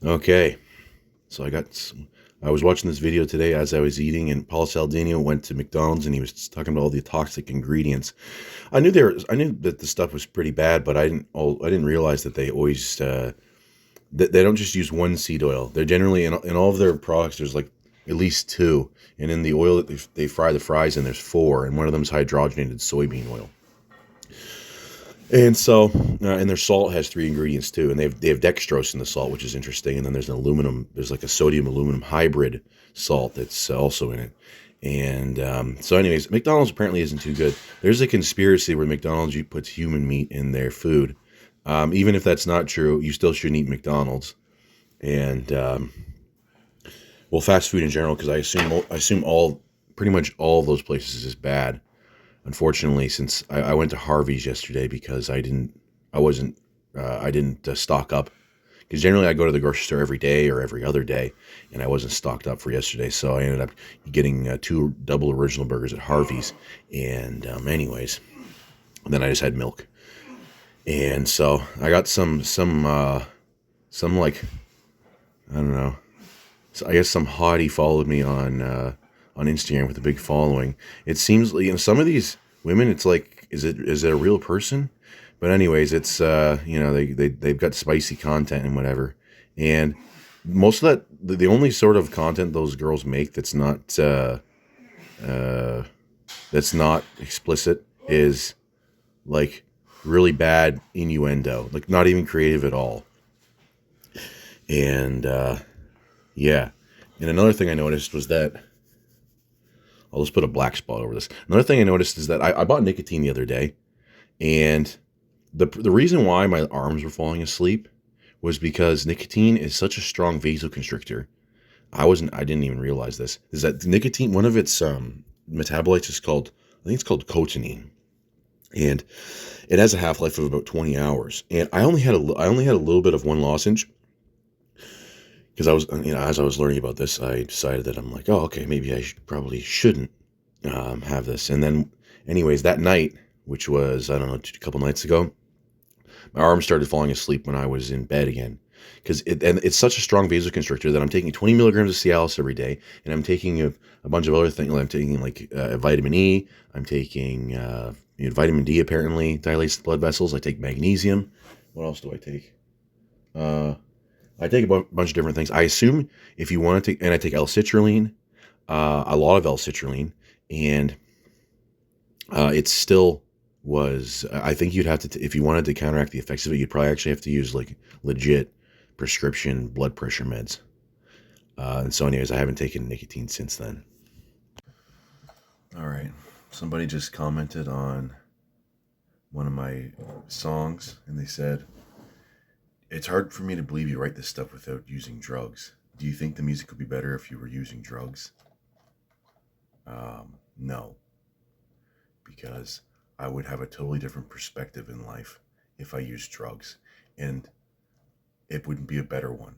Okay, so I was watching this video today as I was eating, and Paul Saldino went to McDonald's and he was talking about all the toxic ingredients. I knew that the stuff was pretty bad, but I didn't realize that they always they don't just use one seed oil. They're generally in all of their products. There's like at least two, and in the oil that they fry the fries in, there's four, and one of them is hydrogenated soybean oil. And so, and their salt has three ingredients too, and they have dextrose in the salt, which is interesting. And then there's like a sodium aluminum hybrid salt that's also in it. And so, anyways, McDonald's apparently isn't too good. There's a conspiracy where McDonald's puts human meat in their food. Even if that's not true, you still shouldn't eat McDonald's. And well, fast food in general, because I assume all pretty much all of those places is bad. Unfortunately, since I went to Harvey's yesterday because I didn't stock up. Because generally I go to the grocery store every day or every other day, and I wasn't stocked up for yesterday, so I ended up getting two double original burgers at Harvey's. And anyways, and then I just had milk, and so I got some like I don't know. So I guess some hottie followed me on Instagram with a big following. It seems some of these women, it's like, is it a real person? But anyways, it's they've got spicy content and whatever, and most of that the only sort of content those girls make uh, that's not explicit is like really bad innuendo, like not even creative at all, and yeah. And another thing I noticed was that I'll just put a black spot over this. Another thing I noticed is that I bought nicotine the other day, and the reason why my arms were falling asleep was because nicotine is such a strong vasoconstrictor. I didn't even realize this. Is that nicotine? One of its metabolites is called, I think it's called cotinine, and it has a half life of about 20 hours. And I only had a little bit of one lozenge because as I was learning about this, I decided that I'm like, oh, okay, maybe probably shouldn't have this. And then, anyways, that night, which was I don't know, a couple nights ago, my arms started falling asleep when I was in bed again. And it's such a strong vasoconstrictor that I'm taking 20 milligrams of Cialis every day, and I'm taking a bunch of other things. I'm taking like vitamin E. I'm taking vitamin D. Apparently dilates the blood vessels. I take magnesium. What else do I take? I take a bunch of different things. I assume if you want to take, and I take L-citrulline, a lot of L-citrulline, and it still was. I think you'd have to, if you wanted to counteract the effects of it, you'd probably actually have to use like legit prescription blood pressure meds. And so, anyways, I haven't taken nicotine since then. All right. Somebody just commented on one of my songs, and they said, "It's hard for me to believe you write this stuff without using drugs. Do you think the music would be better if you were using drugs?" No, because I would have a totally different perspective in life if I used drugs, and it wouldn't be a better one,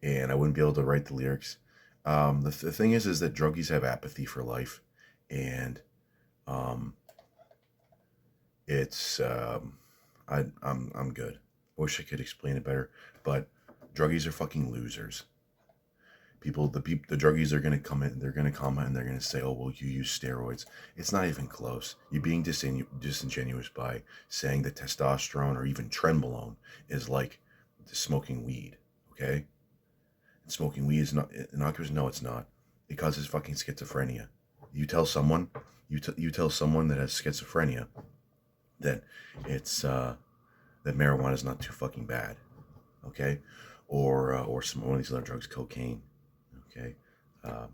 and I wouldn't be able to write the lyrics. The thing is that druggies have apathy for life, and um, it's I'm good. Wish I could explain it better, but druggies are fucking losers. The druggies are gonna come in. They're gonna comment and they're gonna say, "Oh, well, you use steroids." It's not even close. You're being disingenuous by saying that testosterone or even trenbolone is like smoking weed. Okay, and smoking weed is not innocuous. No, it's not. It causes fucking schizophrenia. You tell someone, you tell someone that has schizophrenia that it's that marijuana is not too fucking bad, okay, or some one of these other drugs, cocaine, okay, uh,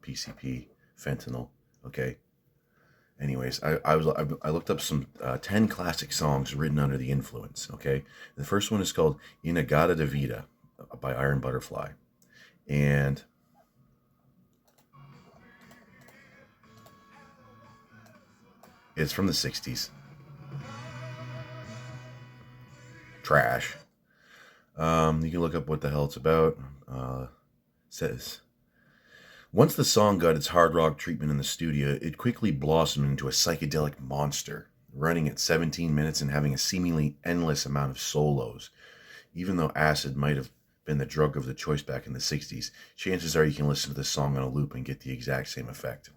PCP, fentanyl, okay. Anyways, I looked up some 10 classic songs written under the influence, okay. The first one is called Inagata de Vida by Iron Butterfly, and it's from the 60s. Trash. You can look up what the hell it's about. Says, once the song got its hard rock treatment in the studio, it quickly blossomed into a psychedelic monster, running at 17 minutes and having a seemingly endless amount of solos. even though acid might have been the drug of the choice back in the 60s, chances are you can listen to this song on a loop and get the exact same effect.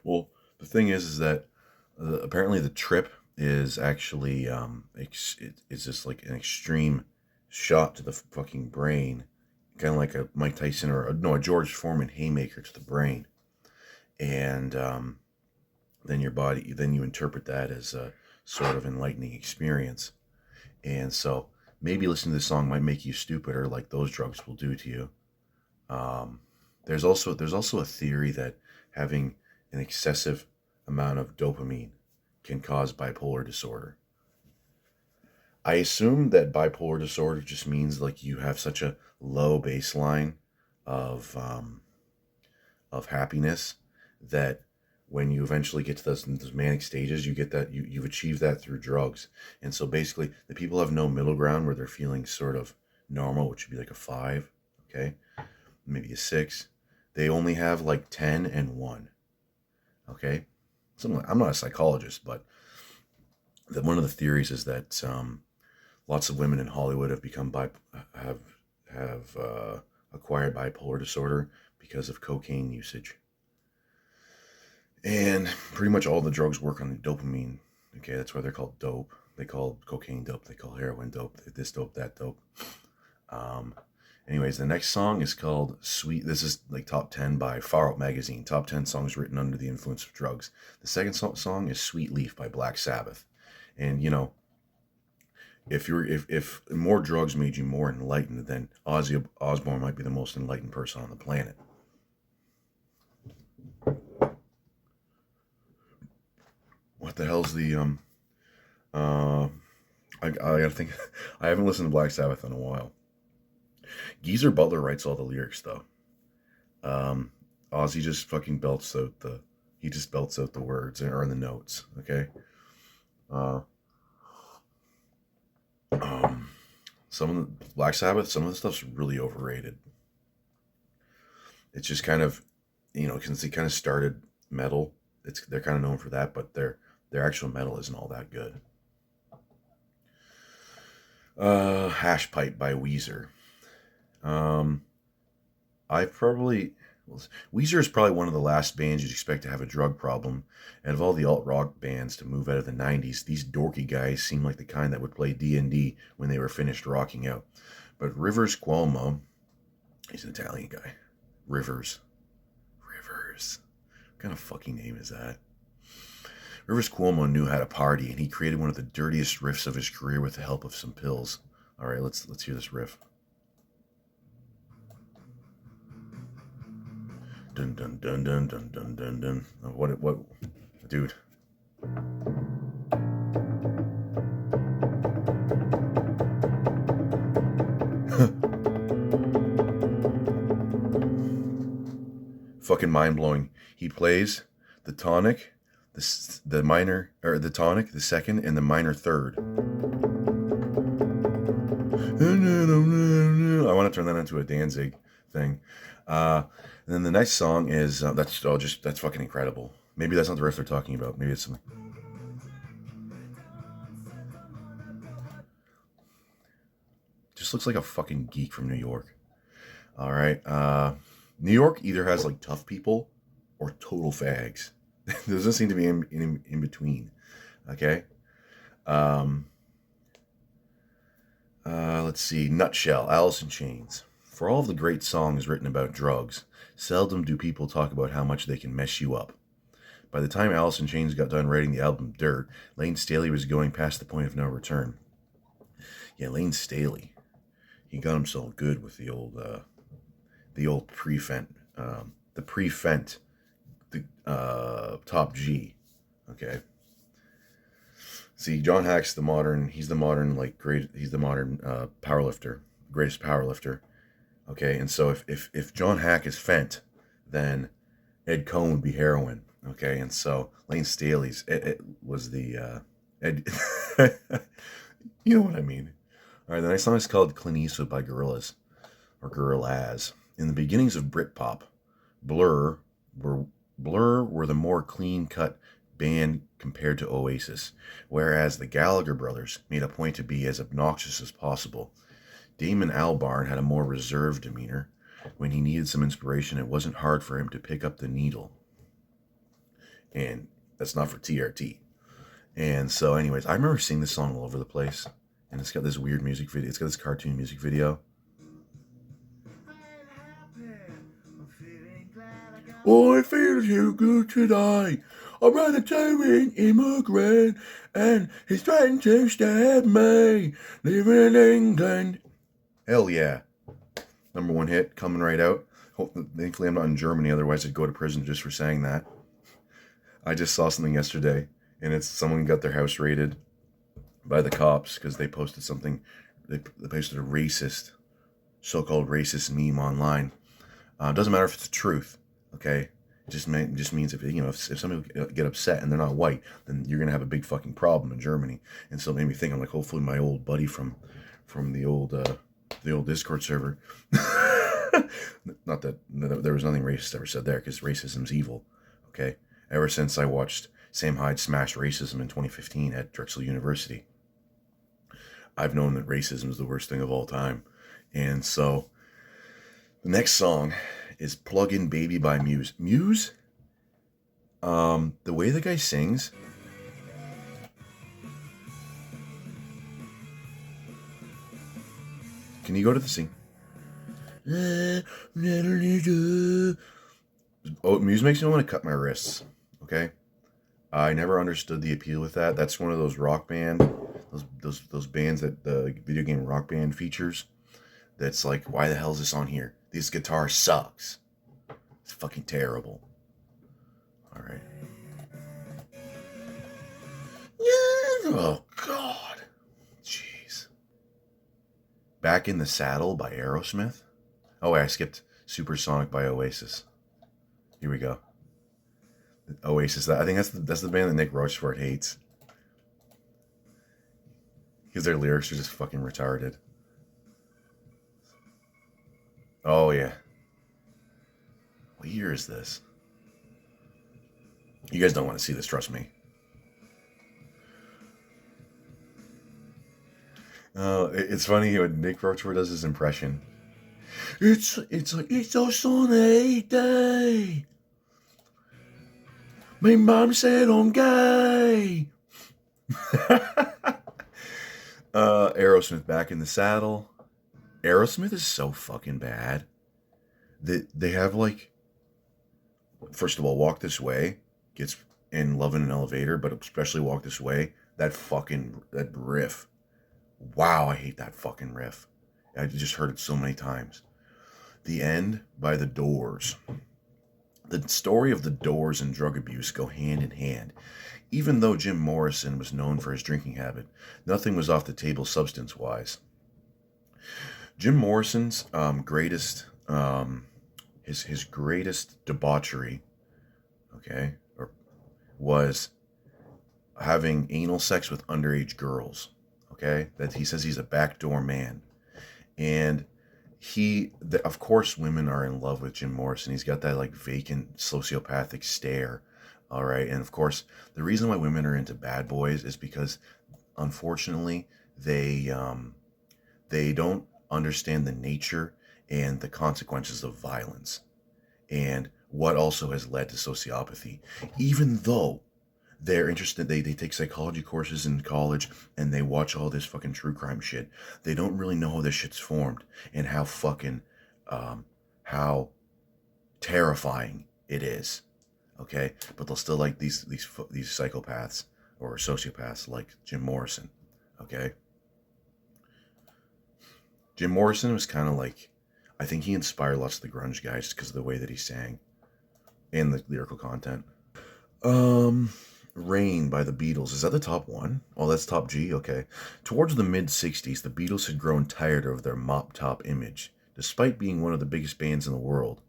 Well, the thing is that apparently the trip is actually it's just like an extreme shot to the fucking brain, kind of like a Mike Tyson or no, a George Foreman haymaker to the brain, and then your body, then you interpret that as a sort of enlightening experience. And so maybe listening to this song might make you stupider, like those drugs will do to you. Um, there's also a theory that having an excessive amount of dopamine can cause bipolar disorder. I assume that bipolar disorder just means like you have such a low baseline of of happiness that when you eventually get to those manic stages, you get that you've achieved that through drugs. And so basically, the people have no middle ground where they're feeling sort of normal, which would be like a 5, okay, maybe a 6. They only have like 10 and 1, okay. I'm not a psychologist, but one of the theories is that lots of women in Hollywood have become have acquired bipolar disorder because of cocaine usage. And pretty much all the drugs work on the dopamine. Okay, that's why they're called dope. They call cocaine dope. They call heroin dope. This dope, that dope. Um, Anyways, the next song is called Sweet. This is like top 10 by Far Out Magazine. Top 10 songs written under the influence of drugs. The second song is Sweet Leaf by Black Sabbath. And you know, if more drugs made you more enlightened, then Ozzy Osbourne might be the most enlightened person on the planet. What the hell's the uh I gotta think. I haven't listened to Black Sabbath in a while. Geezer Butler writes all the lyrics though. Um Ozzy just fucking belts out the he just belts out the words or the notes, okay? Uh um some of the Black Sabbath, some of the stuff's really overrated. It's just kind of, you know, since they kind of started metal, they're kind of known for that, but their actual metal isn't all that good. Hash Pipe by Weezer. Um, I probably well, Weezer is probably one of the last bands you'd expect to have a drug problem. And of all the alt rock bands to move out of the '90s, these dorky guys seem like the kind that would play D&D when they were finished rocking out. But Rivers Cuomo, he's an Italian guy. Rivers. What kind of fucking name is that? Rivers Cuomo knew how to party, and he created one of the dirtiest riffs of his career with the help of some pills. All right, let's hear this riff. Dun dun dun dun dun dun dun dun. What, dude? Fucking mind blowing. He plays the tonic, the minor or the tonic, the second, and the minor third. I want to turn that into a Danzig thing. And then the next song is that's fucking incredible. Maybe that's not the riff they're talking about. Maybe it's something. Just looks like a fucking geek from New York. All right. New York either has like tough people or total fags. There doesn't seem to be in between. Okay. Um, let's see. Nutshell, Alice in Chains. For all of the great songs written about drugs, seldom do people talk about how much they can mess you up. By the time Alice in Chains got done writing the album Dirt, Lane Staley was going past the point of no return. Yeah, Lane Staley, he got himself good with the old prefent, the top G. Okay. See, John Hack's he's the modern powerlifter, greatest powerlifter. Okay, and so if John Hack is Fent, then Ed Cohn would be heroin. Okay, and so Lane Staley's it was the Ed. You know what I mean. All right, the next song is called Clint Eastwood by Gorillaz, or Gorillaz. In the beginnings of Britpop, Blur were the more clean-cut band compared to Oasis, whereas the Gallagher brothers made a point to be as obnoxious as possible. Damon Albarn had a more reserved demeanor. When he needed some inspiration, it wasn't hard for him to pick up the needle. And that's not for TRT. And so, anyways, I remember seeing this song all over the place. And it's got this weird music video. It's got this cartoon music video. Oh, I feel so good today. I'm rather to an immigrant, and he's threatened to stab me. Living in England. Hell yeah. Number one hit, coming right out. Thankfully, I'm not in Germany, otherwise I'd go to prison just for saying that. I just saw something yesterday, and it's someone got their house raided by the cops because they posted something. They posted a racist, so-called racist meme online. Doesn't matter if it's the truth, okay? It just means if somebody get upset and they're not white, then you're gonna have a big fucking problem in Germany. And so it made me think. I'm like, hopefully my old buddy from the old Discord server. Not that there was nothing racist ever said there, because racism's evil. Okay, ever since I watched Sam Hyde smash racism in 2015 at Drexel University, I've known that racism is the worst thing of all time. And so the next song is Plug In Baby by Muse. Muse, the way the guy sings, can you go to the sing? Oh, Muse makes me want to cut my wrists. Okay, I never understood the appeal with that. That's one of those rock band, those bands that the video game Rock Band features. That's like, why the hell is this on here? This guitar sucks. It's fucking terrible. All right. Oh God. Jeez. Back in the Saddle by Aerosmith. Oh wait, I skipped Supersonic by Oasis. Here we go. Oasis. I think that's the band that Nick Rochefort hates, because their lyrics are just fucking retarded. Oh yeah. What year is this? You guys don't want to see this, trust me. It's funny when Nick Rochefort does his impression. It's like, it's a sunny day. My mom said I'm gay. Aerosmith, Back in the Saddle. Aerosmith is so fucking bad. They have, like, first of all, Walk This Way gets in Love in an Elevator, but especially Walk This Way. That riff. Wow, I hate that fucking riff. I just heard it so many times. The End by The Doors. The story of The Doors and drug abuse go hand in hand. Even though Jim Morrison was known for his drinking habit, nothing was off the table substance-wise. Jim Morrison's greatest, his greatest debauchery, okay, was having anal sex with underage girls. Okay, that he says he's a backdoor man, and of course, women are in love with Jim Morrison. He's got that, like, vacant sociopathic stare. All right, and of course, the reason why women are into bad boys is because, unfortunately, they don't understand the nature and the consequences of violence, and what also has led to sociopathy. Even though they're interested, they take psychology courses in college, and they watch all this fucking true crime shit. They don't really know how this shit's formed and how fucking how terrifying it is. Okay, but they'll still like these psychopaths or sociopaths like Jim Morrison. Okay, Jim Morrison was kind of like, I think he inspired lots of the grunge guys because of the way that he sang and the lyrical content. Rain by the Beatles. Is that the top one? Oh, that's top G? Okay. Towards the mid-60s, the Beatles had grown tired of their mop-top image, despite being one of the biggest bands in the world,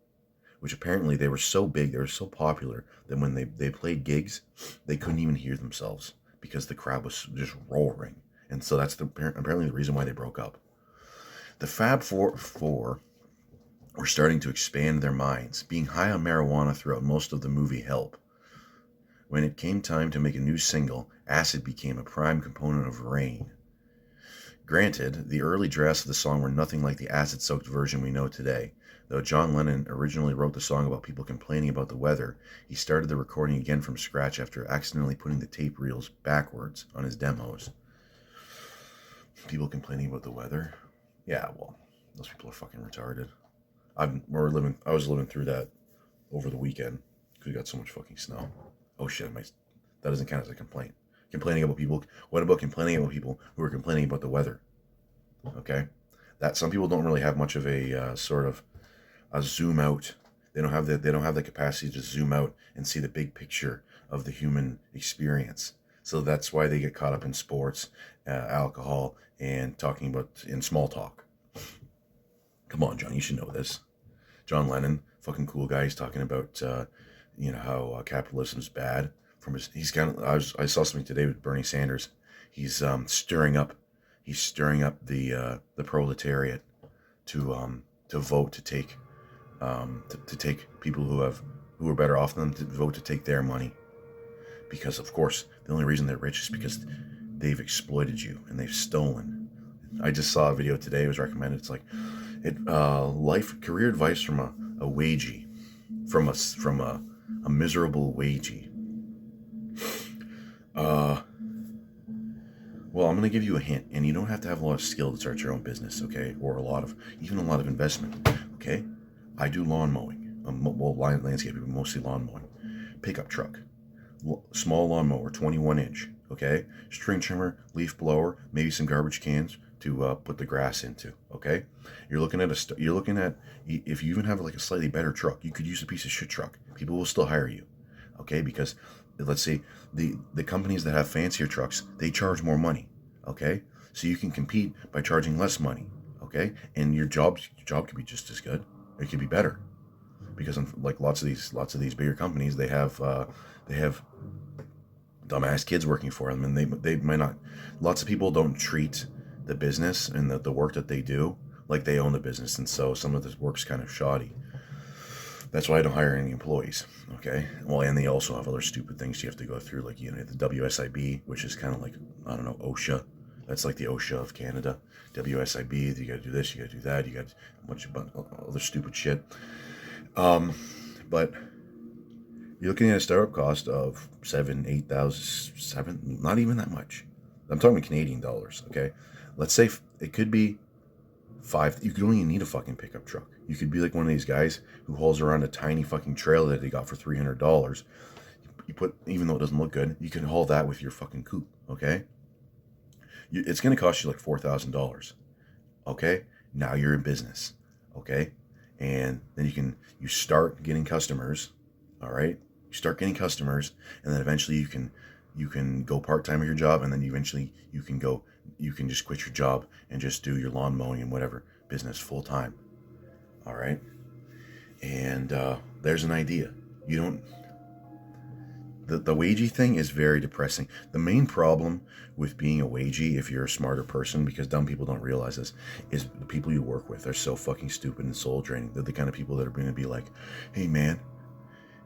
which apparently they were so big, they were so popular, that when they played gigs, they couldn't even hear themselves because the crowd was just roaring. And so that's apparently the reason why they broke up. The Fab Four were starting to expand their minds, being high on marijuana throughout most of the movie Help. When it came time to make a new single, acid became a prime component of Rain. Granted, the early drafts of the song were nothing like the acid-soaked version we know today. Though John Lennon originally wrote the song about people complaining about the weather, he started the recording again from scratch after accidentally putting the tape reels backwards on his demos. People complaining about the weather? Yeah, well, those people are fucking retarded. I was living through that over the weekend because we got so much fucking snow. Oh shit, that doesn't count as a complaint. Complaining about people. What about complaining about people who are complaining about the weather? Okay, that some people don't really have much of a sort of a zoom out. They don't have the capacity to zoom out and see the big picture of the human experience. So that's why they get caught up in sports, alcohol, and talking about in small talk. Come on, John, you should know this. John Lennon, fucking cool guy. He's talking about how capitalism's bad. He's kind of. I saw something today with Bernie Sanders. He's stirring up the proletariat to vote to take to take people who are better off than them to vote to take their money, because of course the only reason they're rich is because they've exploited you and they've stolen. I just saw a video today. It was recommended. It's like career advice from a wagey, from a miserable wagey. Well, I'm going to give you a hint, and you don't have to have a lot of skill to start your own business, okay? Or a lot of investment, okay? I do lawn mowing. Landscaping, but mostly lawn mowing. Pickup truck. Small lawnmower, 21-inch, okay? String trimmer, leaf blower, maybe some garbage cans to put the grass into, okay? You're looking at if you even have like a slightly better truck, you could use a piece of shit truck. People will still hire you, okay? Because let's say the companies that have fancier trucks, they charge more money, okay? So you can compete by charging less money, okay? And your job could be just as good. It could be better, because like lots of these bigger companies, they have dumbass kids working for them, and they might not. Lots of people don't treat the business and the work that they do like they own the business, and so some of this work's kind of shoddy. That's why I don't hire any employees, okay? Well, and they also have other stupid things you have to go through, like the WSIB, which is kind of like, I don't know, OSHA. That's like the OSHA of Canada. WSIB, you got to do this, you got to do that, you got a bunch of other stupid shit. But you're looking at a startup cost of $8,000, not even that much. I'm talking Canadian dollars, okay? Let's say it could be $5,000. You could only need a fucking pickup truck. You could be like one of these guys who hauls around a tiny fucking trailer that they got for $300. Even though it doesn't look good, you can haul that with your fucking coupe, okay? It's going to cost you like $4,000, okay? Now you're in business, okay? And then you start getting customers, all right? You start getting customers, and then eventually you can go part-time at your job, and then eventually you can just quit your job and just do your lawn mowing and whatever business full-time. All right. And there's an idea. The wagey thing is very depressing. The main problem with being a wagey, if you're a smarter person, because dumb people don't realize this, is the people you work with are so fucking stupid and soul draining. They're the kind of people that are going to be like, hey man,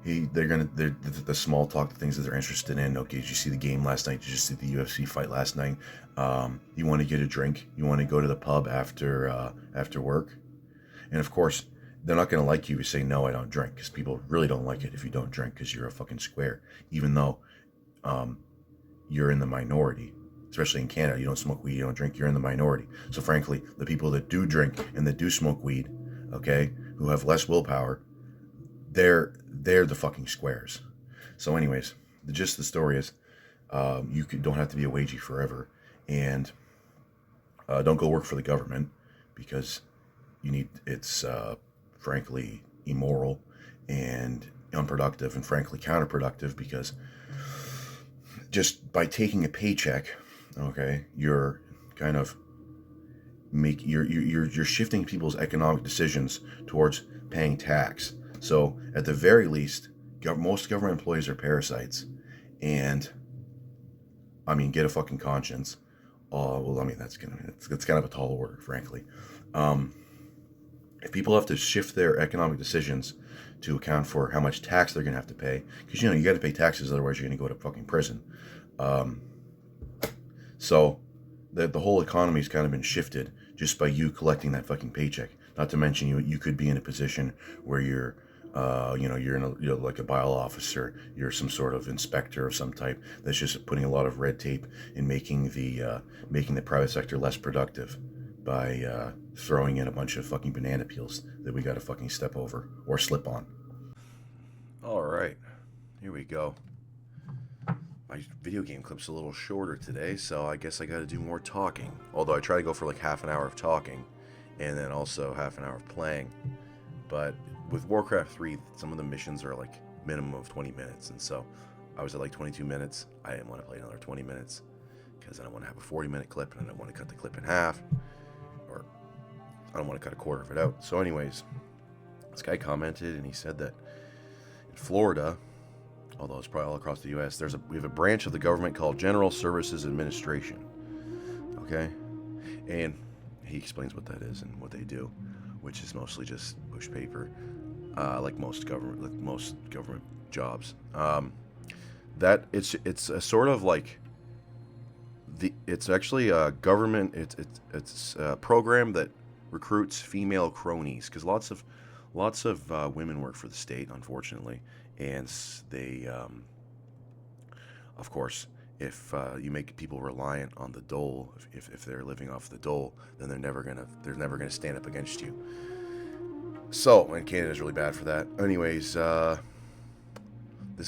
they're the small talk, the things that they're interested in. Okay, did you see the game last night? Did you see the UFC fight last night? You want to get a drink? You want to go to the pub after work? And of course, they're not going to like you if you say, no, I don't drink, because people really don't like it if you don't drink, because you're a fucking square, even though you're in the minority. Especially in Canada, you don't smoke weed, you don't drink, you're in the minority. So frankly, the people that do drink and that do smoke weed, okay, who have less willpower, they're the fucking squares. So anyways, the gist of the story is you don't have to be a wagey forever, and don't go work for the government, because it's frankly immoral and unproductive, and frankly counterproductive, because just by taking a paycheck, okay, you're kind of you're shifting people's economic decisions towards paying tax. So at the very least, most government employees are parasites, and I mean, get a fucking conscience. Well, I mean, that's kind of a tall order, frankly. If people have to shift their economic decisions to account for how much tax they're going to have to pay. Because, you got to pay taxes, otherwise you're going to go to fucking prison. So the whole economy's kind of been shifted just by you collecting that fucking paycheck. Not to mention you could be in a position where you're you're like a bio officer, you're some sort of inspector of some type that's just putting a lot of red tape and making the private sector less productive by throwing in a bunch of fucking banana peels that we got to fucking step over or slip on. All right, here we go. My video game clip's a little shorter today, so I guess I got to do more talking. Although I try to go for like half an hour of talking, and then also half an hour of playing. But with Warcraft 3, some of the missions are like minimum of 20 minutes, and so I was at like 22 minutes. I didn't want to play another 20 minutes because I don't want to have a 40-minute clip, and I don't want to cut the clip in half, or I don't want to cut a quarter of it out. So anyways, this guy commented, and he said that in Florida, although it's probably all across the U.S., we have a branch of the government called General Services Administration. Okay, and he explains what that is and what they do, which is mostly just push paper, like most government jobs. That it's a sort of like it's actually a government. It's a program that recruits female cronies, because lots of women work for the state, unfortunately, and they of course, if you make people reliant on the dole, if they're living off the dole, then they're never gonna stand up against you. So, and Canada's really bad for that. Anyways, a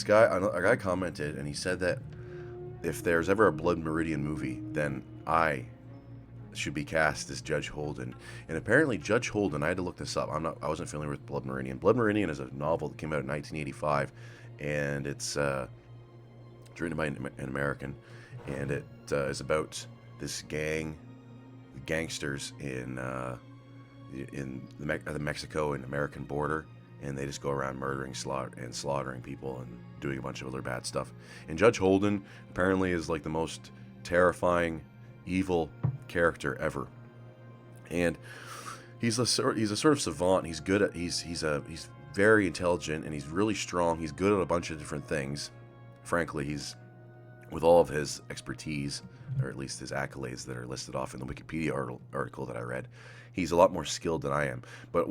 guy commented, and he said that if there's ever a Blood Meridian movie, then I should be cast as Judge Holden. And apparently Judge Holden, I had to look this up. I wasn't familiar with Blood Meridian. Blood Meridian is a novel that came out in 1985, and it's written by an American, and it is about this gang, gangsters in the Mexico and American border, and they just go around murdering, slaughtering people and doing a bunch of other bad stuff. And Judge Holden apparently is like the most terrifying, evil character ever. And he's a sort of savant. He's good at he's very intelligent, and he's really strong. He's good at a bunch of different things. Frankly, he's, with all of his expertise, or at least his accolades that are listed off in the Wikipedia article that I read, he's a lot more skilled than I am. But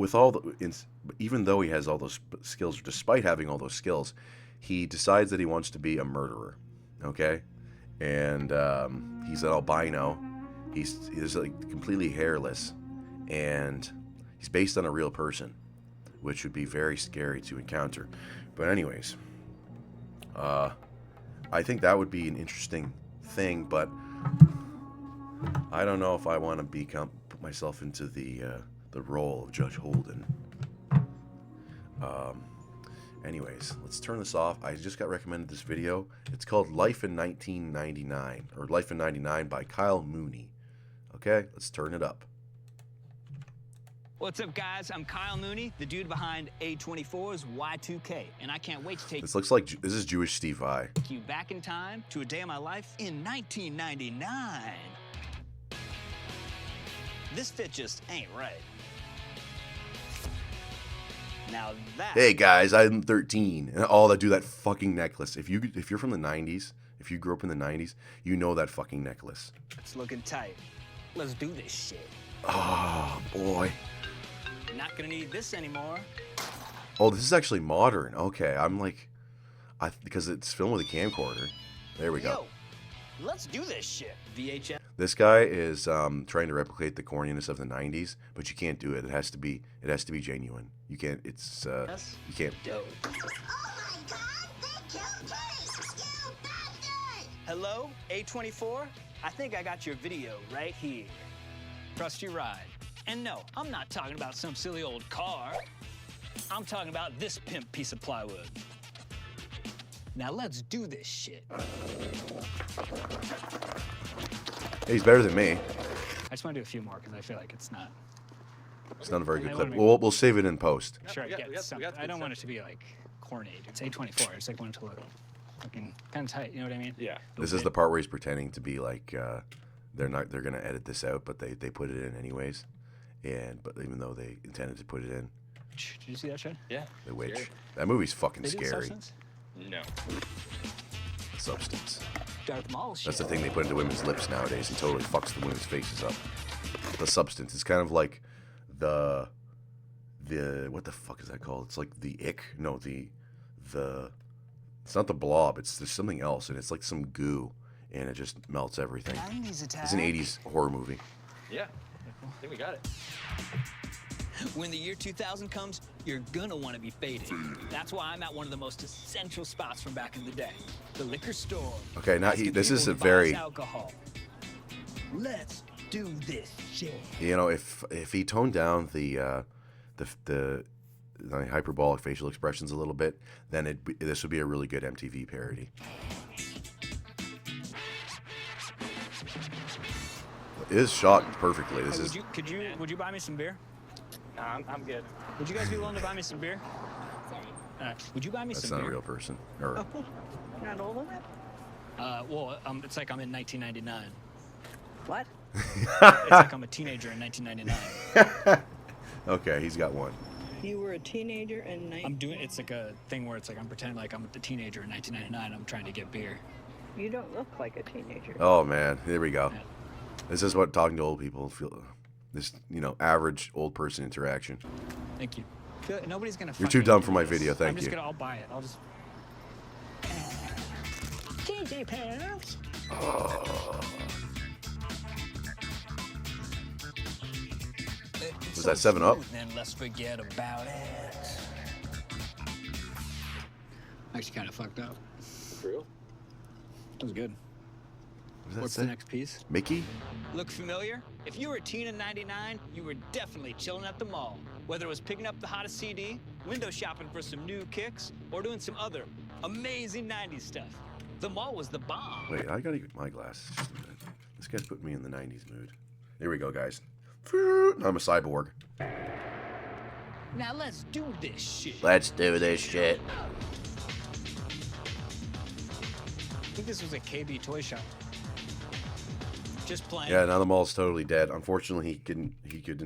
even though he has all those skills, despite having all those skills, he decides that he wants to be a murderer. Okay, and he's an albino. He's like completely hairless, and he's based on a real person, which would be very scary to encounter. But anyways, I think that would be an interesting thing, but I don't know if I want to put myself into the role of Judge Holden. Anyways, let's turn this off. I just got recommended this video. It's called Life in 1999, or Life in 99 by Kyle Mooney. Okay, let's turn it up. What's up, guys? I'm Kyle Mooney, the dude behind A24's Y2K, and I can't wait to take this looks like this is Jewish Steve Vai. You back in time to a day of my life in 1999. This fit just ain't right. Now that. Hey guys, I'm 13, and all that do that fucking necklace. If you're from the 90s, if you grew up in the 90s, you know that fucking necklace. It's looking tight. Let's do this shit. Oh boy. Not gonna need this anymore. Oh, this is actually modern. Okay, I'm like, because it's filmed with a camcorder. There we go. Yo, let's do this shit. VHS. This guy is trying to replicate the corniness of the 90s, but you can't do it. It has to be genuine. You can't. It's you can't. Dope. Oh my God! They killed Case! You bastard! Hello, A24. I think I got your video right here. Trust your ride. And no, I'm not talking about some silly old car. I'm talking about this pimp piece of plywood. Now let's do this shit. He's better than me. I just want to do a few more because I feel like it's not. It's not a very good clip. We'll save it in post. Sure, I don't want it to be like corny. It's A24. It's like want it to look fucking kind of tight. You know what I mean? Yeah. This is the part where he's pretending to be like they're gonna edit this out, but they put it in anyways. But even though they intended to put it in, Witch. Did you see that shit? Yeah. The Witch. Scary. That movie's fucking They did scary. Substance? No. Substance. Darth Maul shit. That's the thing they put into women's lips nowadays and totally fucks the women's faces up. The Substance. It's kind of like the what the fuck is that called? It's like the ick. No, the it's not the Blob. There's something else, and it's like some goo, and it just melts everything. 90s attack. It's an 80s horror movie. Yeah. I think we got it. When the year 2000 comes, you're gonna want to be faded. That's why I'm at one of the most essential spots from back in the day, the liquor store. Okay, now Asking this is people a to buy us very, alcohol. Let's do this shit. you know, if he toned down the hyperbolic facial expressions a little bit, then this would be a really good MTV parody. It is shot perfectly. This is Would you buy me some beer? Nah, I'm good. Would you guys be willing to buy me some beer? Would you buy me that's some not a beer? real person. Or Not old enough? It's like I'm in 1999. What? It's like I'm a teenager in 1999. okay, he's got one. You were a teenager in It's like a thing where it's like I'm pretending like I'm a teenager in 1999. I'm trying to get beer. You don't look like a teenager. Oh man, here we go. Yeah. This is what talking to old people feel. This, average old person interaction. Thank you. Nobody's gonna. You're too dumb for my video. I'm Thank just you. I'll buy it. I'll just. TJ Pants. Was that 7 Up? Then let's forget about it. Actually, kind of fucked up. For real? That was good. What does that What's say? the next piece? Mickey? Look familiar? If you were a teen in '99, you were definitely chilling at the mall. Whether it was picking up the hottest CD, window shopping for some new kicks, or doing some other amazing '90s stuff, the mall was the bomb. Wait, I gotta get my glasses. Just a minute. This guy's putting me in the 90s mood. Here we go, guys. I'm a cyborg. Now let's do this shit. Let's do this shit. I think this was a KB toy shop. Just playing. Yeah, now the mall's totally dead. Unfortunately, he didn't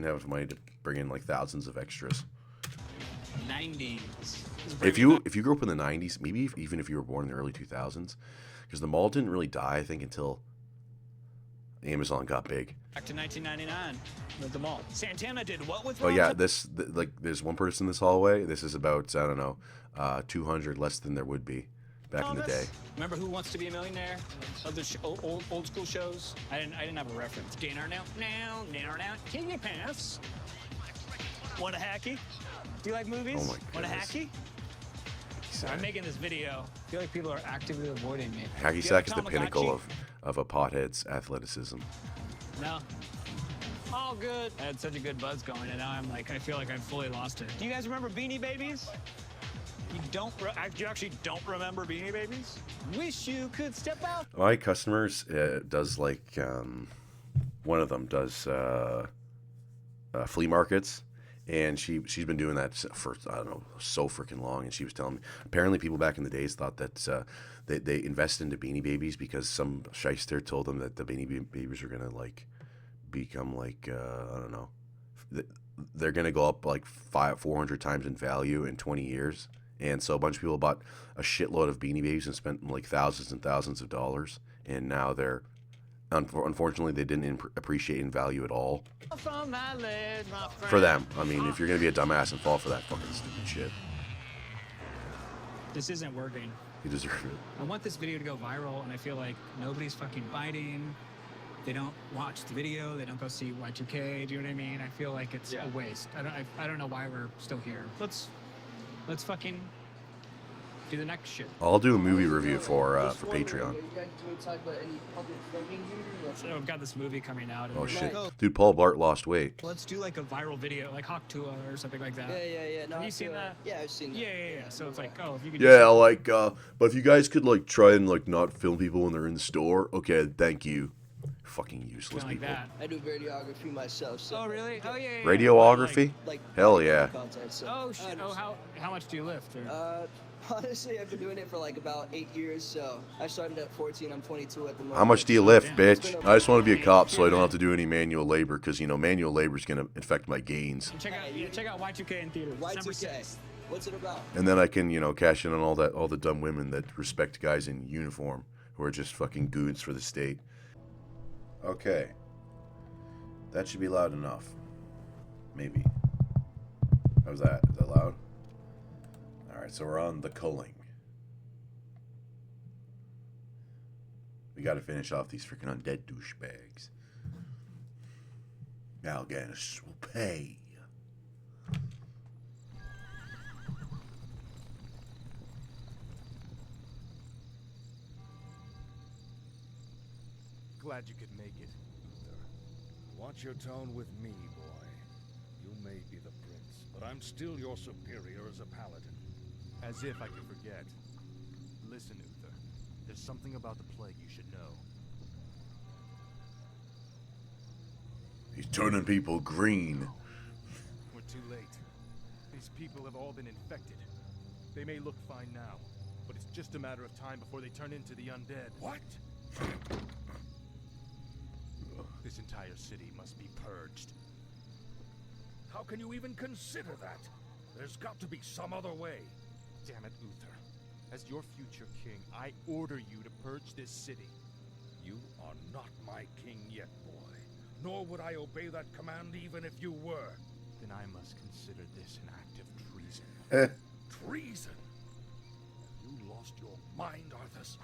have enough money to bring in like thousands of extras. 90s. If you grew up in the 90s, maybe even if you were born in the early 2000s, because the mall didn't really die, I think, until Amazon got big. Back to 1999 with the mall. Santana did what with? Oh yeah, there's one person in this hallway. This is about, I don't know, 200 less than there would be back in the day. Remember Who Wants to Be a Millionaire? Other old school shows. I didn't have a reference. Dinner now, take your pants. Want a hacky? Do you like movies? Oh my Want a goodness. hacky? So I'm making this video. I feel like people are actively avoiding me. Hacky Do you sack is have the Tamagotchi? pinnacle of a pothead's athleticism. No. All good. I had such a good buzz going, and now I feel like I've fully lost it. Do you guys remember Beanie Babies? You actually don't remember Beanie Babies? Wish you could step out. My customers does like one of them does flea markets, and she's been doing that for, I don't know, so freaking long. And she was telling me apparently people back in the days thought that they invested into Beanie Babies because some shyster told them that the Beanie Babies were gonna like become like I don't know, they're gonna go up like 400 times in value in 20 years. And so a bunch of people bought a shitload of Beanie Babies and spent like thousands and thousands of dollars. And now they're, unfortunately, they didn't appreciate in value at all. For them. I mean, if you're going to be a dumbass and fall for that fucking stupid shit, This isn't working. you deserve it. I want this video to go viral, and I feel like nobody's fucking biting. They don't watch the video. They don't go see Y2K. Do you know what I mean? I feel like it's a waste. I don't know why we're still here. Let's fucking do the next shit. I'll do a movie review for Patreon. So I've got this movie coming out. Oh shit, dude! Paul Blart lost weight. Let's do like a viral video, like Hawk Tua or something like that. Yeah. No, Have you seen that? Yeah, I've seen that. Yeah. So it's like, oh, if you could. Yeah, like, but if you guys could like try and like not film people when they're in the store, okay, thank you. Fucking useless Like people. that. I do videography myself. So Oh really? Oh yeah. Radiography? Like Hell yeah. content. So Oh shit. Oh how much do you lift? Or? Honestly, I've been doing it for like about 8 years, so I started at 14. I'm 22 at the moment. How much do you lift, bitch? been I just want to be a cop so I don't have to do any manual labor because, you know, manual labor is going to affect my gains. Check out Y2K in theaters. December Y2K. 6th. What's it about? And then I can, you know, cash in on all the dumb women that respect guys in uniform who are just fucking goons for the state. Okay. That should be loud enough. Maybe. How's that? Is that loud? Alright, so we're on the culling. We gotta finish off these freaking undead douchebags. Mal'Ganis will pay. Glad you could make it, Uther. Watch your tone with me, boy. You may be the prince, but I'm still your superior as a paladin. As if I could forget. Listen, Uther. There's something about the plague you should know. He's turning people green. We're too late. These people have all been infected. They may look fine now, but it's just a matter of time before they turn into the undead. What? This entire city must be purged. How can you even consider that? There's got to be some other way. Damn it, Uther. As your future king, I order you to purge this city. You are not my king yet, boy. Nor would I obey that command even if you were. Then I must consider this an act of treason. Treason? Have you lost your mind, Arthas?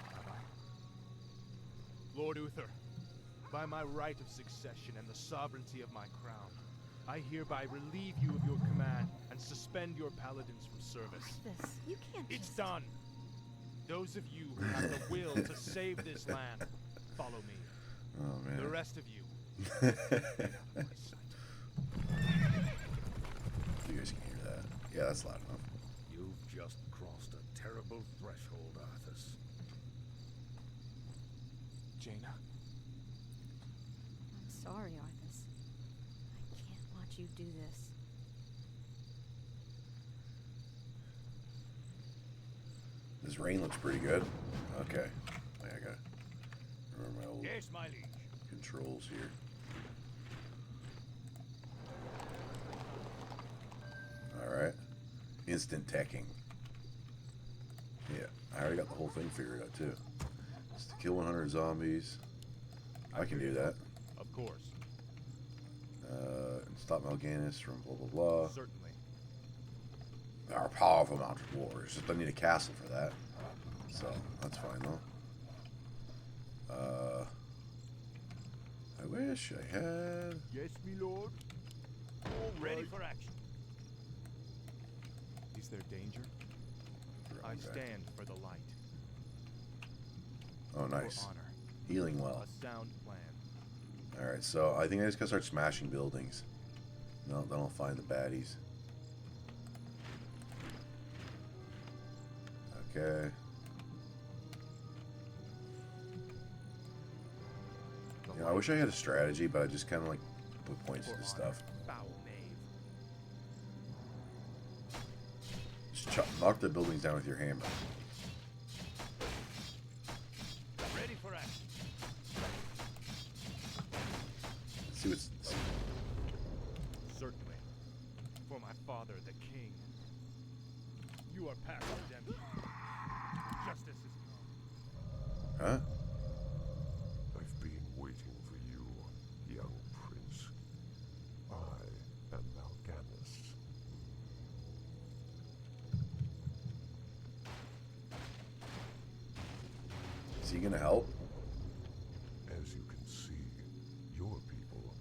Lord Uther, by my right of succession and the sovereignty of my crown, I hereby relieve you of your command and suspend your paladins from service. This, you can't It's just... done. Those of you who have the will to save this land, follow me. Oh, man. The rest of you, You guys can hear that. Yeah, that's loud enough. you've just crossed a terrible threshold, Arthas. Jaina? I'm sorry, Arthas. I can't watch you do this. This rain looks pretty good. Okay. I gotta remember my old Yes, my liege. controls here. Alright. Instant teching. Yeah, I already got the whole thing figured out too. Just to kill 100 zombies. I can do that. Of course. And stop Mal'Ganis from blah blah blah. Certainly. Our powerful mounted warriors. Just I need a castle for that. So that's fine though. I wish I had. Yes, my lord. All ready for action. Is there danger? I stand for the light. Oh, nice. For honor. Healing well. A sound plan. Alright, so I think I just gotta start smashing buildings. No, then I'll find the baddies. Okay. You know, I wish I had a strategy, but I just kind of like put points For into honor. stuff. Foul knave. Just knock the buildings down with your hammer. Ready for action. Let's see what's. Certainly. For my father, the king. You are past redemption. Justice is come. Huh? I've been waiting for you, young prince. I am Mal'Ganis. Is he gonna help? As you can see, your people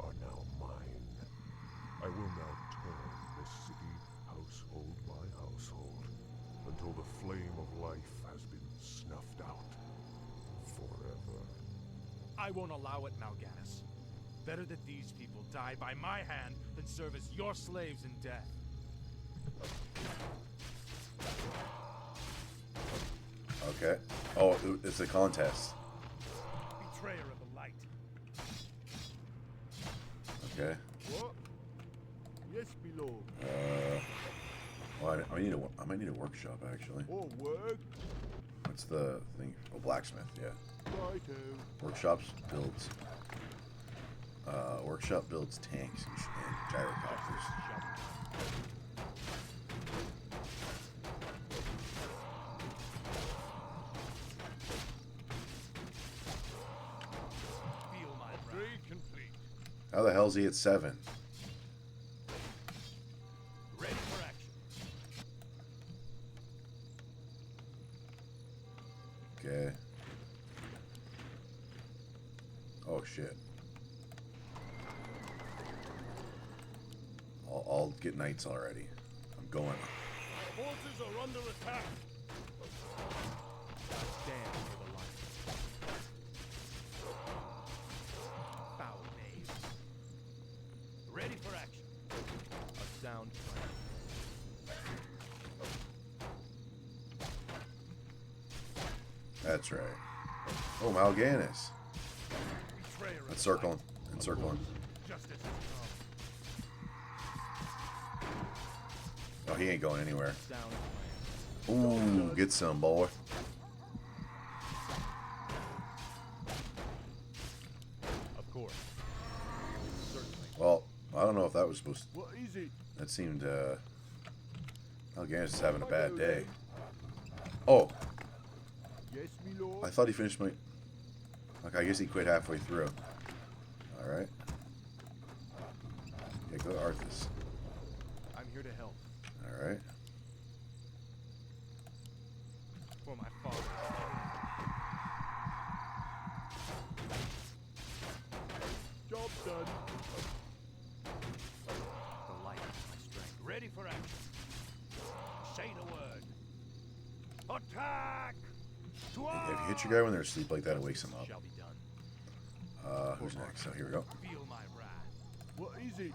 are now mine. I will now turn this city household by household until the flame of life has been snuffed out forever. I won't allow it, Mal'Ganis. Better that these people die by my hand than serve as your slaves in death. Okay. Oh, it's a contest. Betrayer of the light. Okay. What? Yes, my lord. Oh, I might need a workshop actually. Or work. What's the thing? Oh, blacksmith. Yeah. Righto. Workshop builds tanks and gyrocopters. How the hell's he at 7? Ready for action. Okay. Oh shit. I'll get knights already. I'm going. Forces are under attack. Stand for the light. Foul knave. Ready for action. A sound plan. That's right. Oh, Mal'Ganis. Let's circle him. And circle him. Oh, he ain't going anywhere. Ooh, get some, boy. Of course. Certainly. Well, I don't know if that was supposed to... What is it? That seemed, Mal'Ganis is having a bad day. Oh, Yes, me lord. I thought he finished my... Okay, I guess he quit halfway through. Alright. Yeah, go to Arthas. I'm here to help. Alright. For my father. Job done. The light is my strength. Ready for action. Say the word. Attack! Have you hit your guy when they're asleep like that? It wakes him up. Shall be done. Who's next? So here we go. Feel my wrath. What is it?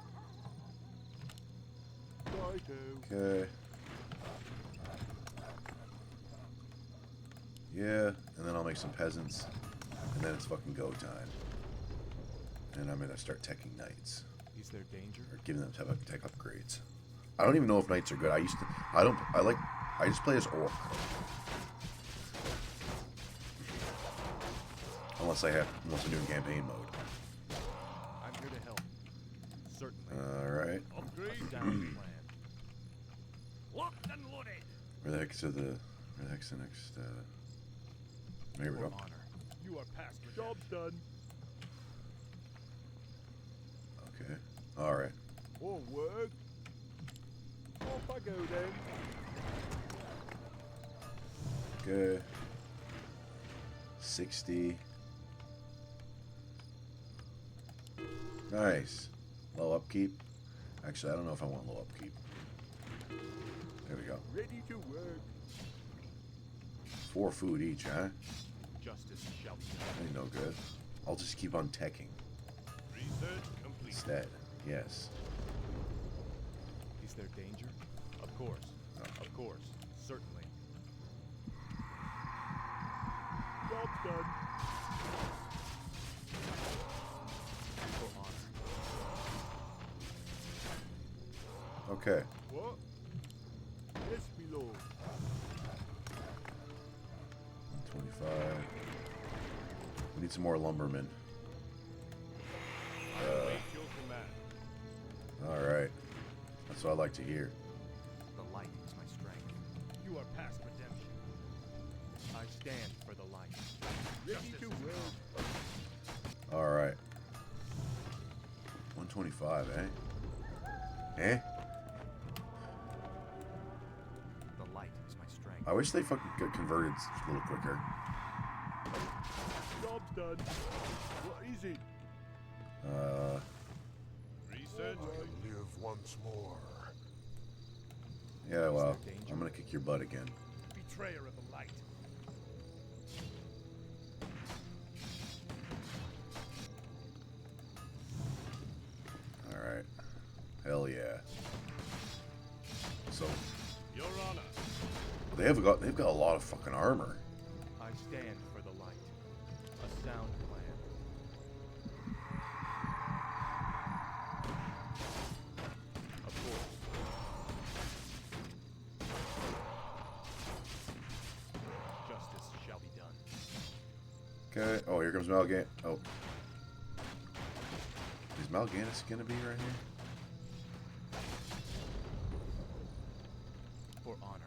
Righto. Okay. Yeah, and then I'll make some peasants. And then it's fucking go time. And I'm gonna start teching knights. Is there danger? Or giving them tech upgrades. I don't even know if knights are good. I just play as orc. Unless I'm doing campaign mode. I'm here to help. Certainly. Alright. Upgrade down the plan. Locked and loaded. Where the heck's the next, there we For go. honor. You are past Job done. Okay. Alright. Or work. Off I go then. Okay. 60. Nice. Low upkeep. Actually, I don't know if I want low upkeep. There we go. Ready to work. 4 food each, huh? Justice shall be done. Ain't no good. I'll just keep on teching Research complete. instead. Yes. Is there danger? Of course. Of course. Certainly. Job done. For honor. Okay. What? Yes, me lord. 25. We need some more lumbermen. Await your command. Alright. That's what I like to hear. The light is my strength. You are past redemption. I stand for the light. Ready to work. Alright. 125, eh? Eh? The light is my strength. I wish they fucking got converted a little quicker. Job's done. What is it? Research. I live once more. Yeah, well, I'm gonna kick your butt again. Betrayer of the light. Alright. Hell yeah. So, Your honor. they've got a lot of fucking armor. I stand for the light. A sound plan. Of course. Okay. Oh, here comes Malgan. Oh. Is Malganis gonna be right here? For honor.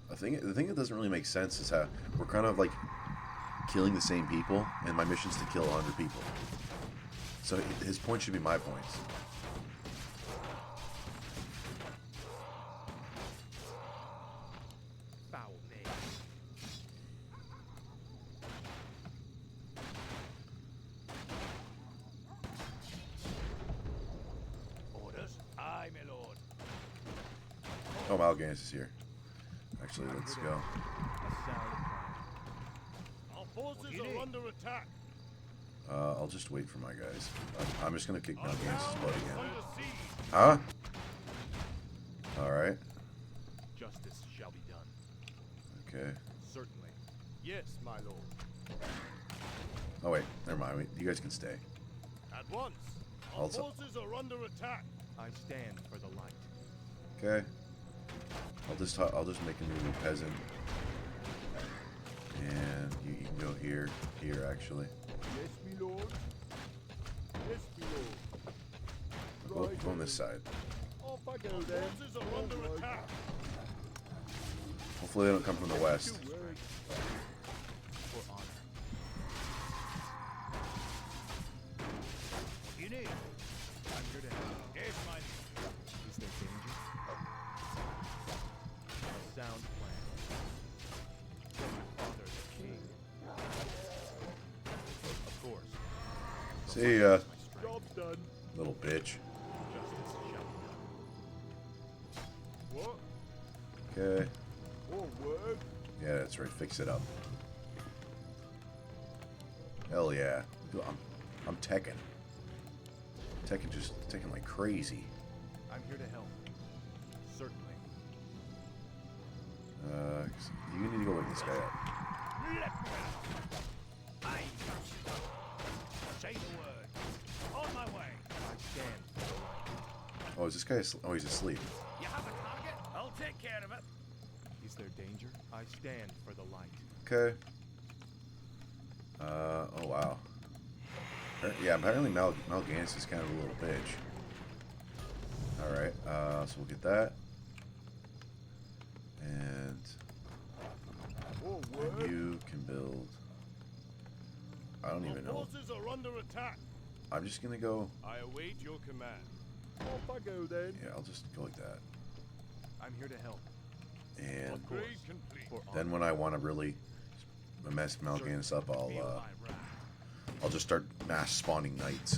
The thing that doesn't really make sense is how we're kind of like killing the same people, and my mission's to kill 100 people. So his point should be my points. Foul name. Orders? Aye, my lord. Oh, Malganis is here. Actually, let's go. A sound plan. Our forces are under attack. I'll just wait for my guys. I'm just gonna kick Our Malganis' town butt is again. under siege. Huh? Alright. Justice shall be done. Okay. Certainly. Yes, my lord. Oh, wait. Never mind. Wait, you guys can stay. At once. Our Also- forces are under attack. I stand for the light. Okay. I'll just make a new peasant. And you can go here. Here, actually. Yes, my lord. Yes, my lord. Go on this side. Off I go then. Our forces are under attack. Hopefully they don't come from the west. For honor. What do you need? I'm here to help. Yes, my lord. Is there danger? A sound plan. Father the king. Of course. See ya, Job's done. little bitch. Justice shall be done. What? Okay. More word? Yeah, that's right. Fix it up. Hell yeah. Dude, I'm teching. Teching like crazy. I'm here to help. Certainly. You need to go wake this guy up. I say the word. On my way. I stand. Oh, is this guy? Oh, he's asleep. You have a target? I'll take care of it. Is there danger? I stand for the light. Okay. Oh wow. Yeah, apparently Malganis is kind of a little bitch. Alright, so we'll get that. And More word? you can build... I don't even Our know. forces are under attack. I'm just gonna go... I await your command. Off I go then. Yeah, I'll just go like that. I'm here to help. And Upgrade complete. For then when I want to really mess Malganis up, I'll just start mass spawning knights.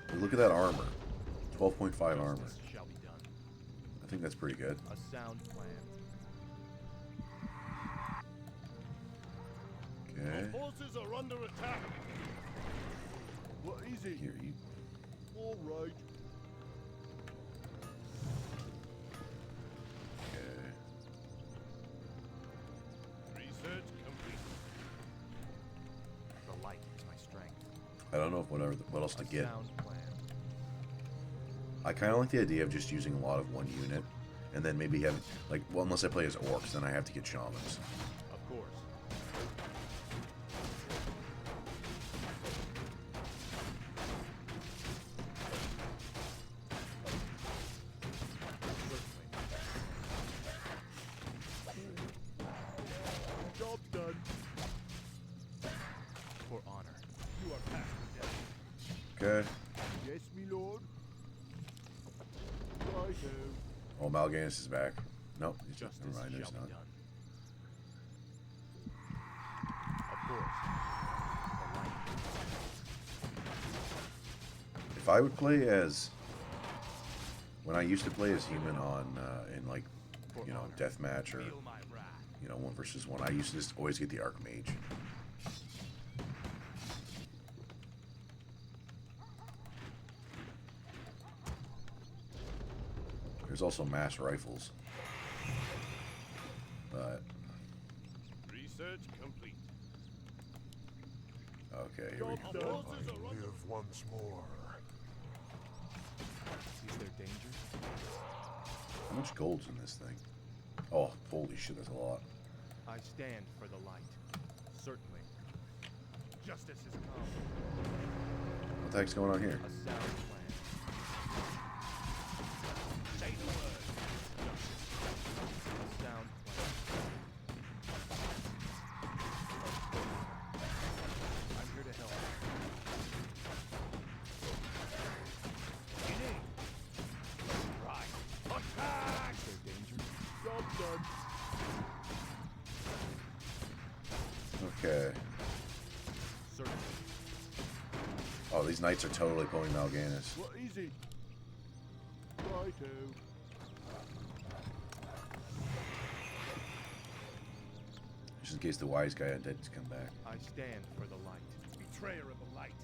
But look at that armor. 12.5 armor. Justice shall be done. I think that's pretty good. A sound plan. Okay. Our forces are under attack. What is it? Here, you... All right. Okay. Research complete. The light is my strength. I don't know what else to A get. sound plan. I kind of like the idea of just using a lot of one unit, and then maybe have like, well, unless I play as orcs, then I have to get shamans. Of course. Job done. For honor. You are past the death. Okay. Yes, me lord. Righto. Oh, Malganis is back. Nope. He's just, Justice never mind. He's shall not. be done. Of course. The light. If I would play as, when I used to play as human on in like, you know, deathmatch or Feel my wrath. you know 1v1, I used to just always get the archmage. There's also mass rifles, but Research complete. okay, here we Job go. done. Our forces are under live once more. Is there danger? How much gold's in this thing? Oh, holy shit, that's a lot. I stand for the light. Certainly. Justice is come. What the heck's going on here? A sound plan. Say the word. Justice. A sound plan. I'm here to help. You need. Right. Attack! Is there danger? Job done. Okay. Certainly. Oh, these knights are totally pulling Mal'Ganis. Well, easy. Righto. Just in case the wise guy undead to come back. I stand for the light. Betrayer of the light.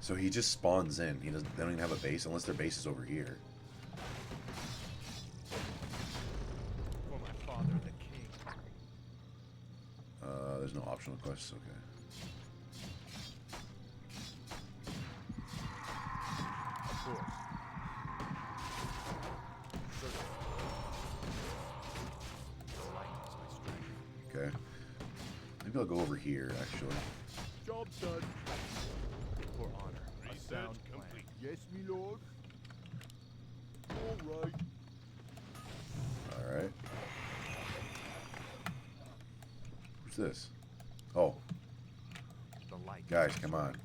So he just spawns in. He doesn't. They don't even have a base unless their base is over here. For my father, the king. There's no optional quests. Okay. Of course. Certainly. The light is my strength. Okay. Maybe I'll go over here actually. Job done. For honor. A sound complete. Yes, me lord. All right. All right. Who's this? Oh, The light. guys, come on.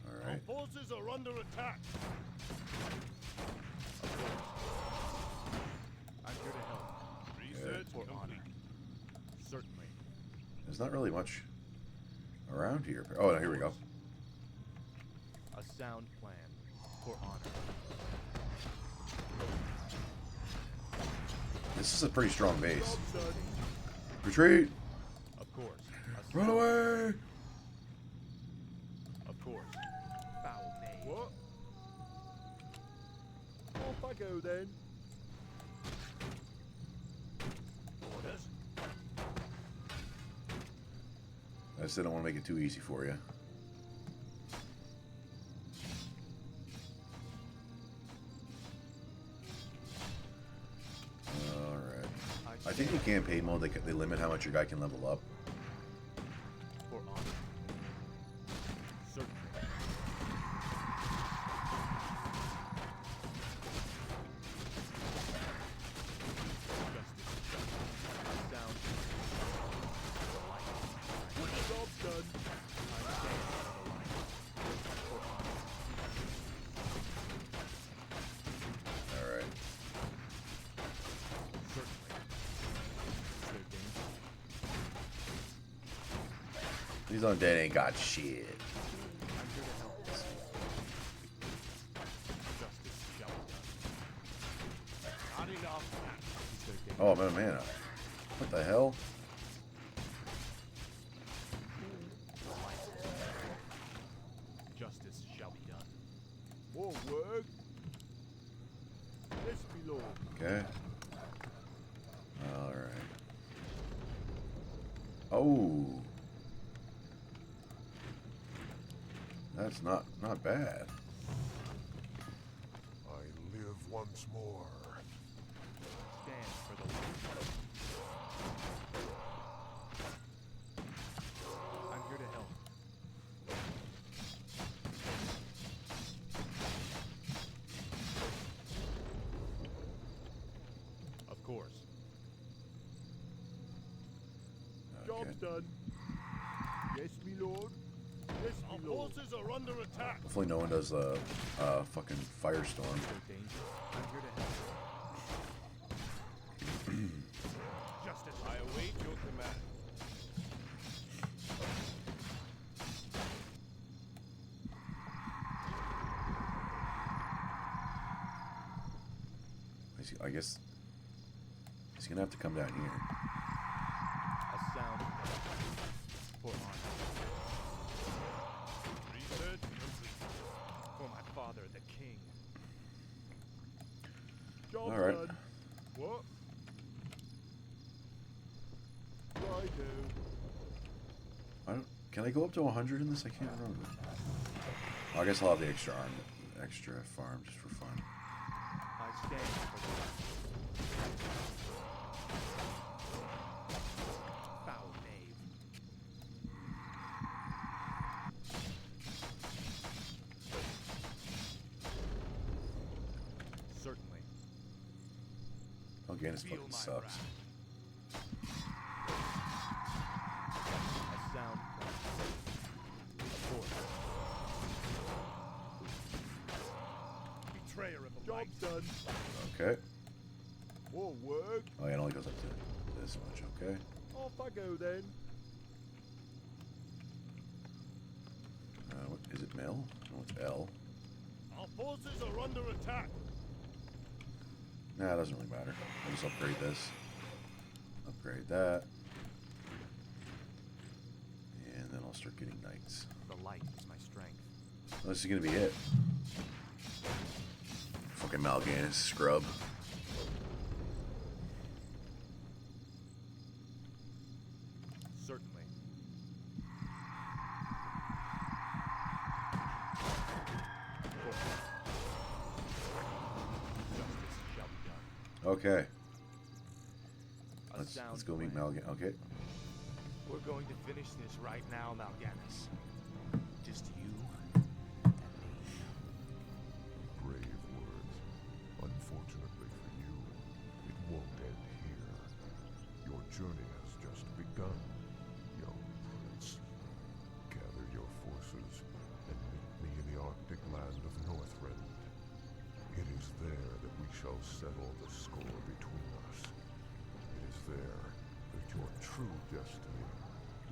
All right. Forces are under attack. I'm here to help. Research for honor. Certainly. There's not really much around here. Oh, no, here we go. A sound plan for honor. This is a pretty strong base. Job done. Retreat! Of course. A Run sound- away! Of course. Foul name. What? Off I go then. Orders. I just didn't want to make it too easy for you. Alright. I think in campaign mode they limit how much your guy can level up. For honor. Certainly. Justice. Sound. Job done. I stand for the light. For honor. Alright. Certainly. Is there danger? These undead ain't got shit. I'm here to help. Justice shall be done. Not enough. Is there danger? Oh, I'm out of mana. What the hell? Justice shall be done. More work. Yes, me lord. Okay. Alright. Oh. That's not bad. I live once more. Stand for the light. I'm here to help. Of course. Okay. Job's done. Yes, me lord. Yes, me lord. Forces are under attack. Hopefully no one does fucking firestorm. Is there danger? I'm here to help. Justice. I await your command. I guess he's gonna have to come down here. A sound for honor. Research complete. For my father, the king. Job All right. done. What? Righto. Can I go up to 100 in this? I can't remember. Oh, I guess I'll have the extra farm just for fun. I stand for the right. Foul knave. Certainly. Okay, this Feel fucking my sucks. wrath. A sound plan. Report. Betrayer of the light. Job done. Okay. More work? Oh, yeah, it only goes up to this much. Okay. Off I go then. What is it? Mel? No, it's L. Our forces are under attack. Nah, it doesn't really matter. I'll just upgrade this. Upgrade that. And then I'll start getting knights. The light is my strength. Well, this is gonna be it. Fucking Mal'Ganis scrub. Certainly. Justice shall be done. Okay. A Let's sound go meet plan. Mal'Ganis. Okay. We're going to finish this right now, Mal'Ganis. Just you Brave words. Unfortunately for you, it won't end here. Your journey has just begun, young prince. Gather your forces and meet me in the Arctic land of Northrend. It is there that we shall settle the score between us. It is there that your true destiny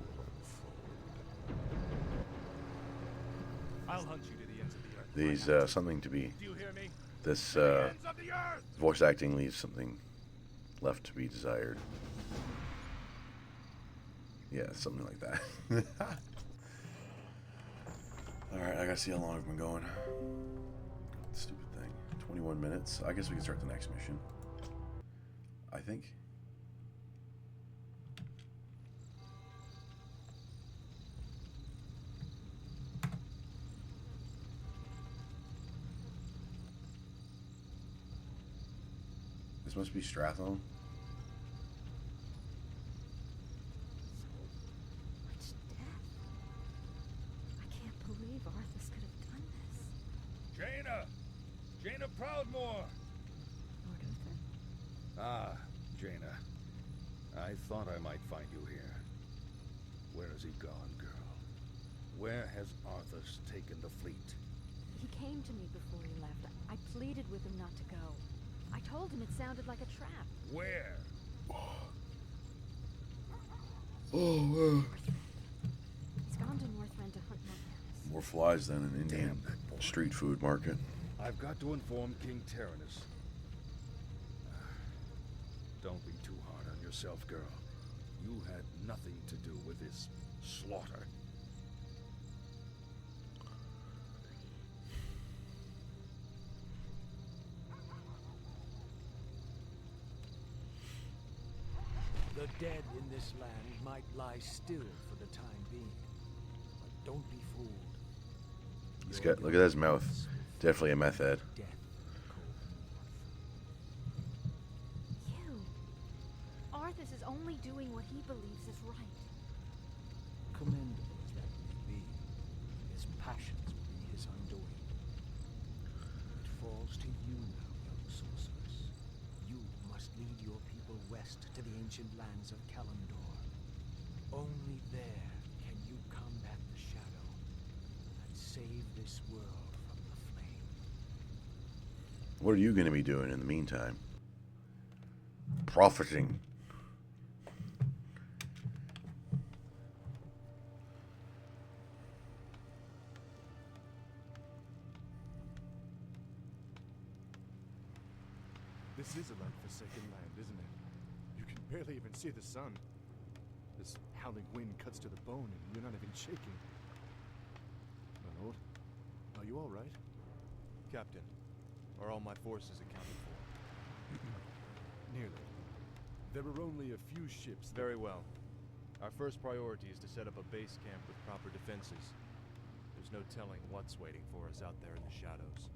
will unfold. I'll hunt you to the ends of the earth. These something to be. Do you hear me? This The ends of the earth! voice acting leaves something left to be desired. Yeah, something like that. Alright, I gotta see how long I've been going. Stupid thing. 21 minutes. I guess we can start the next mission. I think. This must be Strathone. Much death. I can't believe Arthas could have done this. Jaina! Jaina Proudmoore! Lord Uther? Ah, Jaina. I thought I might find you here. Where has he gone, girl? Where has Arthas taken the fleet? He came to me before he left. I pleaded with him not to go. I told him it sounded like a trap. Where? Oh, He's gone to Northrend to hunt Mal'Ganis. more flies than an Indian street food market. I've got to inform King Tyrannus. Don't be too hard on yourself, girl. You had nothing to do with this slaughter. The dead in this land might lie still for the time being, but don't be fooled. This guy, look at his mouth. Definitely a meth head. Death You! Arthas is only doing what he believes is right. commendable as that may be, his passions will be his undoing. It falls to you now, young sorceress. You must lead your people west to the ancient lands of Kalimdor. Only there can you combat the shadow and save this world from the flame. What are you going to be doing in the meantime? Profiting. This is a land-forsaken land, isn't it? You can barely even see the sun. This howling wind cuts to the bone, and you're not even shaking. My lord, are you all right? Captain, are all my forces accounted for? Nearly. There are only a few ships. Very well. Our first priority is to set up a base camp with proper defenses. There's no telling what's waiting for us out there in the shadows.